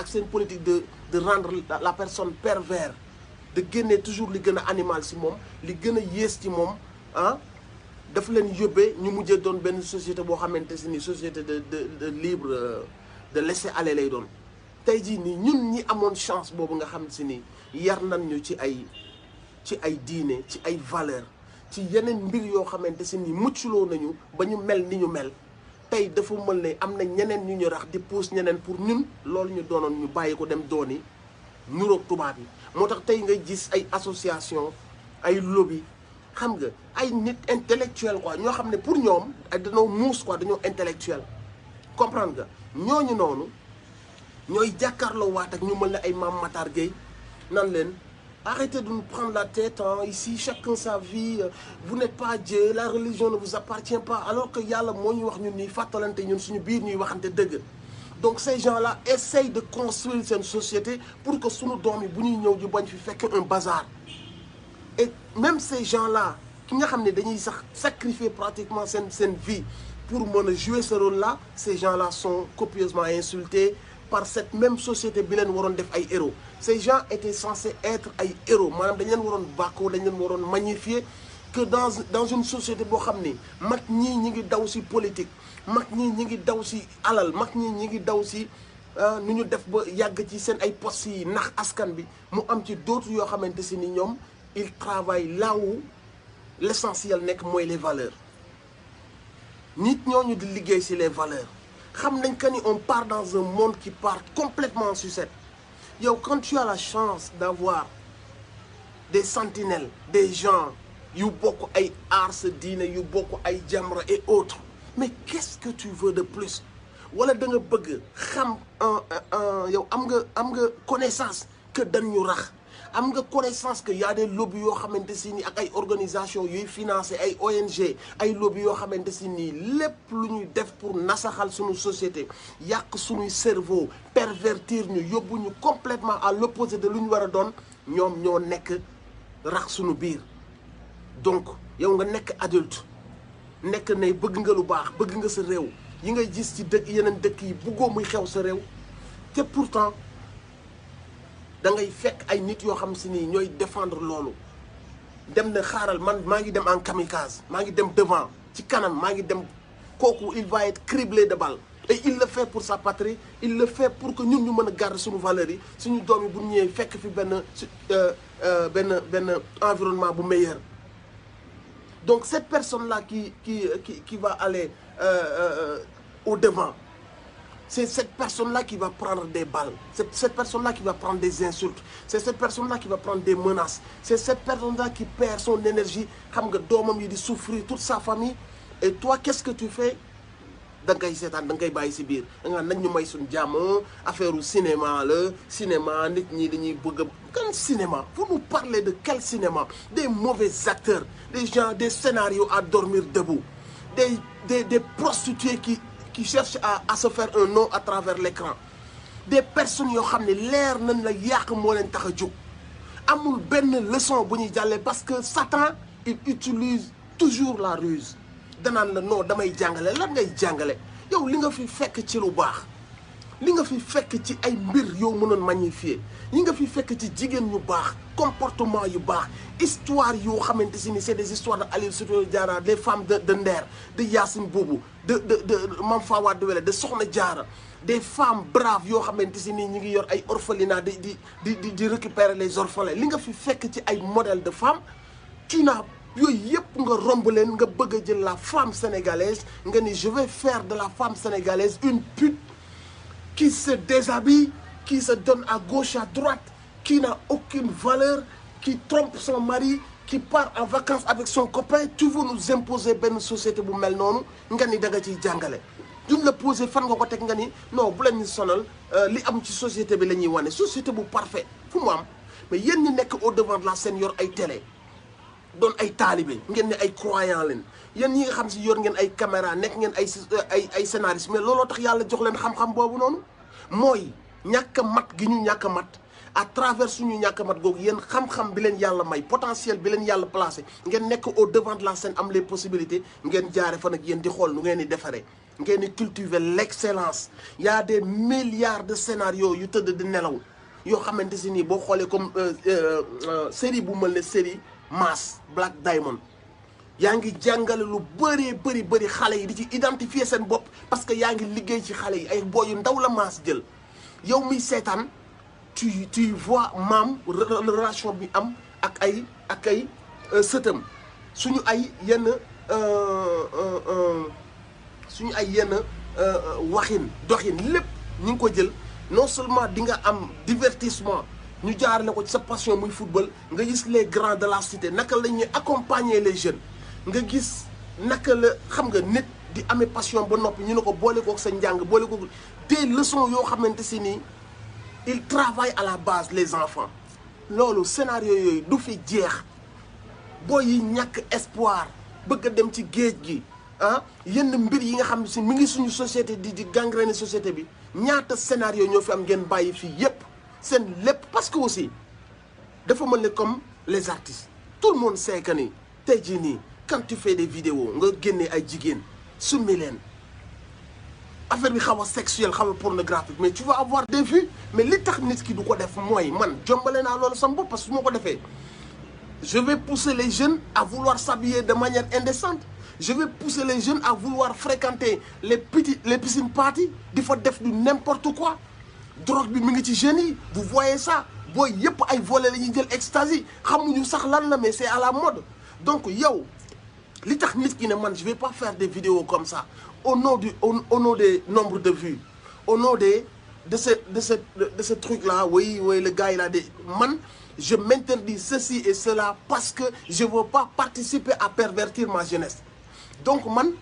ak seen politique de rendre la personne pervers, de génne toujours li gën a animal si moom li gën a yées ci moom ah dafa leen yóbbee ñu mujjee doon benn société boo xamante si ni société de libre de laisser aller lay doon. tey jii nii ñun ñi amoon chance boobu nga xam si ni yar nañ ñu ci ay diine ci ay valeur ci yeneen mbir yoo xamante si ni mucculoo nañu ba ñu mel ni ñu mel tey dafa mel ne am na ñeneen ñu rax di pousse ñeneen pour ñun loolu ñu doonoon ñu bàyyi ko dem dooni nuroog tubaab yi. moo tax tey ngay gis ay association ay lobby xam nga ay nit intellectuel quoi ñoo xam ne pour ñoom dañoo muus quoi dañoo intellectuel comprendre nga ñooñu noonu ñooy jàkkaarloo waat ak ñu mel ne ay Mame Matar Gueye nan leen arrêtez de nous prendre la tête hein. Ici chacun sa vie, vous n'êtes pas Dieu, la religion ne vous appartient pas, alors que yàlla moo ñu wax ñun nii fàttalante ñun suñu biir ñuy waxante dëgg. Donc ces gens-là essayent de construire cette société pour que suñu doom yi bu ñuy ñëw ju bañ fi fekk un bazar. Et même ces gens-là ki nga xam ne dañuy sax sacrifier pratiquement seen vie pour mën a jouer ce rôle-là, ces gens-là sont copieusement insultés par cette même société bi leen waroon def ay héros. Ces gens étaient censés être ay héros maanaam dañ leen waroon bàkkoo dañ leen waroon magnifier que dans une société boo xam ni mag ñii ñi ngi daw si politique mag ñii ñi ngi daw si alal mag ñii ñi ngi daw si nu ñu def ba yàgg ci seen ay postes yi nax askan bi mu am ci d'autres yoo xamante si ni ñoom ils travaillent là où l'essentiel nekk mooy les valeurs nit ñooñu di liggéey si les valeurs xam nañ que ni on part dans un monde qui part complètement en sucette. Yow quand tu as la chance d'avoir des sentinelles des gens yu bokk ay aar sa diine yu bokk ay Jamra et autres mais qu'est-ce que tu veux de plus wala da nga bëgg xam yow am nga connaissance que dañ ñu rax am nga connaissance que y a des lobbies yoo xamante si ni ak ay organisations yuy financer ay ONG ay lobbies yoo xamante si ni lépp lu ñuy def pour nasaxal suñu société yàq suñuy cerveau pervertir ñu yóbbu ñu complètement à l'opposé de lu ñu war a doon ñoom ñoo nekk rax suñu biir. Donc yow nga nekk adulte nekk ne bëgg nga lu baax bëgg nga sa réew yi ngay gis ci dëkk yeneen dëkk yi bëggoo muy xew sa réew te pourtant da ngay fekk ay nit yoo xam si ni ñooy défendre loolu dem na xaaral man maa ngi dem en kamikaze maa ngi dem devant ci kanam maa ngi dem kooku il va être criblé de balles et il le fait pour sa patrie il le fait pour que ñun ñu mën a garder suñu valeurs yi suñu doom yi bu ñëwee fekk fi benn environnement bu meilleur. Donc cette personne-là qui va aller au devant, c'est cette personne-là qui va prendre des balles, c'est cette personne-là qui va prendre des insultes, c'est cette personne-là qui va prendre des menaces, c'est cette personne-là qui perd son énergie, xam nga doomam yi di souffrir, toute sa famille. Et toi, qu'est-ce que tu fais? da ngay seetaan da ngay bàyyi si biir da nga nañ ñu may suñu jàmm affaire u cinéma la cinéma nit ñi dañuy bëgg kan cinéma. Vous nous parlez de quel cinéma? Des mauvais acteurs, des gens, des scénarios à dormir debout, des prostituées qui cherchent à se faire un nom à travers l'écran, des personnes yoo xam ne leer nañ la yàq moo leen tax a jóg amul benn leçon bu ñuy jàllee parce que Satan il utilise toujours la ruse. danaan la non damay jàngale lan ngay jàngale yow li nga fi fekk ci lu baax li nga fi fekk ci ay mbir yow mënoon magnifier li nga fi fekk ci jigéen ñu baax comportement yu baax histoire yoo xamante si ni c'est des histoires de Aline Sitoé Diatta des femmes de Nder de Yacine Boubou de Mame Fawade Wele de Soxna Diarra des femmes braves yoo xamante si ni ñu ngi yor ay orphelinat di récupérer les orphelins li nga fi fekk ci ay modèles de femmes tu n'as yooyu yëpp nga romb leen nga bëgg a jël la femme sénégalaise nga ni je vais faire de la femme sénégalaise une pute qui se déshabille, qui se donne à gauche à droite, qui n'a aucune valeur, qui trompe son mari, qui part en vacances avec son copain. Tu veux nous imposer benn société bu mel noonu nga ni da nga ciy jàngale duñ la poser fan nga ko teg nga ni non bu leen ñu sonal li am ci société bi la ñuy wane société bu parfait fu mu am mais yéen ñi nekk au devant de la scène yor ay télé doon ay taalibe ngeen ne ay croyant leen yéen ñi nga xam si yor ngeen ay caméra nekk ngeen ay scénariste mais looloo tax yàlla jox leen xam-xam boobu noonu mooy ñàkk a mat gi ñu ñàkk a mat à travers suñu ñàkk a mat googu yéen xam-xam bi leen yàlla may potentiel bi leen yàlla placé ngeen nekk au devant de la scène am les possibilités ngeen jaare fa nag yéen di xool nu ngeen di defaree ngeen di cultiver l'excellence. Il y a des milliards de scénarios yu tëdd di nelaw yoo xamante si nii boo xoolee comme série bu mel ne série Mass Black Diamond yaa ngi jàngale lu bëri xale yi di ci identifier seen bopp parce que yaa ngi liggéey ci xale yi ay boy yu ndaw la Mass jël yow miy seetaan tu vois maam relation bi am ak ay sëtam suñu ay yenn waxin doxin lépp ñu ngi ko jël non seulement di nga am divertissement ñu jaarale ko ci sa passion muy football nga gis les grands de la cité naka la ñuy accompagner les jeunes nga gis naka la xam nga nit di amee passion ba noppi ñu ne ko boole kook sa njàng boole kook des leçons yoo xamante si nii il travaille à la base les enfants loolu scénario yooyu du fi jeex boo yi ñàkk espoir bëgg a dem ci géej gi yenn mbir yi nga xam si mi ngi suñu société di gangréner société bi ñaata scénario ñoo fi am ngeen bàyyi fii yépp seen lépp parce que aussi dafa mel ne comme les artistes tout le monde sait que ni tey jii nii quand tu fais des vidéos nga génnee ay jigéen summi leen affaire bi xaw a sexuelle xaw a pornographique mais tu vas avoir des vues mais li tax nit ki du ko def mooy man jombale naa loolu sama bopp parce que su ma ko defee je vais pousser les jeunes à vouloir s'habiller de manière indécente. Je vais pousser les jeunes à vouloir fréquenter les piscines parties, di fa def du n'importe quoi. Drogue bi mi ngi ci jeunes yi, vous voyez ça. Boy yëpp ay volé la ñuy jël ecstasy, xamuñu sax lan la mais c'est à la mode. Donc yow li tax nit ki ne man je vais pas faire des vidéos comme ça au nom des nombres de vues, au nom de ce truc là, oui le gars il a des man je m'interdis ceci et cela parce que je veux pas participer à pervertir ma jeunesse. Donc man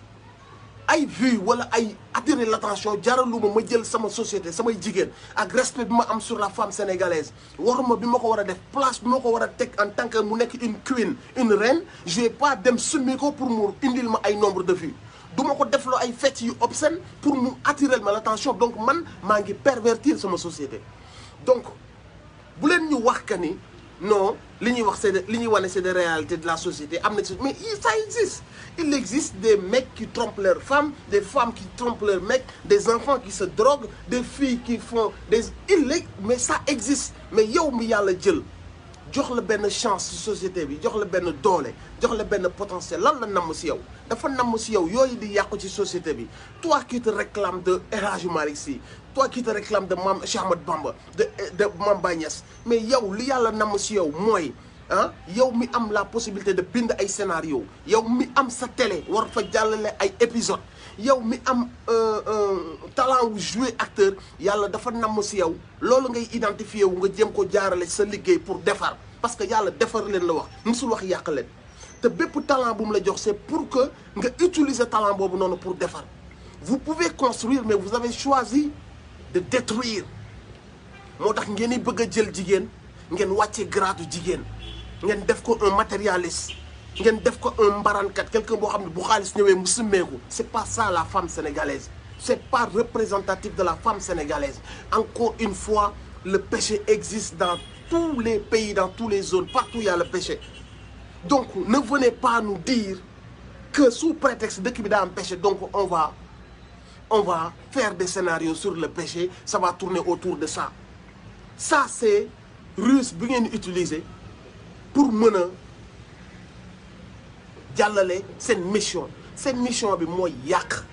ay vues wala ay attirer l'attention jaraluma ma jël sama société samay jigéen ak respect bi ma am sur la femme sénégalaise waruma bi ma ko war a def place bi ma ko war a teg en tant que mu nekk une queen une reine je vais pas dem summi ko pour mu indil ma ay nombre de vues du ma ko defloo ay fecc yu obscène pour mu attirer ma l'attention donc man maa ngi pervertir sama société. Donc bu leen ñu wax que ni non li ñuy wax c'est li ñuy wane c'est des réalités de la société am na ci mais ça existe. Il existe des mecs qui trompent leurs femmes, des femmes qui trompent leurs mecs, des enfants qui se droguent, des filles qui font des mais ça existe. Mais yow mi yàlla jël jox la benn chance ci société bi jox la benn doole jox la benn potentiel lan la namm ci yow dafa namm ci yow yooyu di yàqu ci société bi toi qui te réclames de El Hadji Malick Sy toi qui te réclames de Mame Cheikh Ahmadou Bamba de Mame Baye Niass mais yow li yàlla namm ci yow mooy yow mi am la possibilité de bind ay scénario yow mi am sa télé war fa jàllale ay épisode yow mi am talent wu jouer acteur yàlla dafa namm ci yow loolu ngay identifier wu nga jëm ko jaarale sa liggéey pour defar parce que yàlla defar leen la wax musul wax yàq leen te bépp talent bu mu la jox c'est pour que nga utiliser talent boobu noonu pour defar vous pouvez construire mais vous avez choisi de détruire moo tax ngeen di bëgg a jël jigéen ngeen wàcce grade jigéen ngeen def ko un matérialiste ngeen def ko un mbarankat quelqu'un boo xam ne bu xaalis ñëwee mu simmeeku c'est pas ça la femme sénégalaise c'est pas représentatif de la femme sénégalaise. Encore une fois le péché existe dans tous les pays, dans toutes les zones, partout il y a le péché. Donc ne venez pas nous dire que sous prétexte de qu'il y a un péché donc on va faire des scénarios sur le péché, ça va tourner autour de ça. Ça c'est ruse bi ngeen utiliser pour mën a jàllale seen mission bi mooy yàq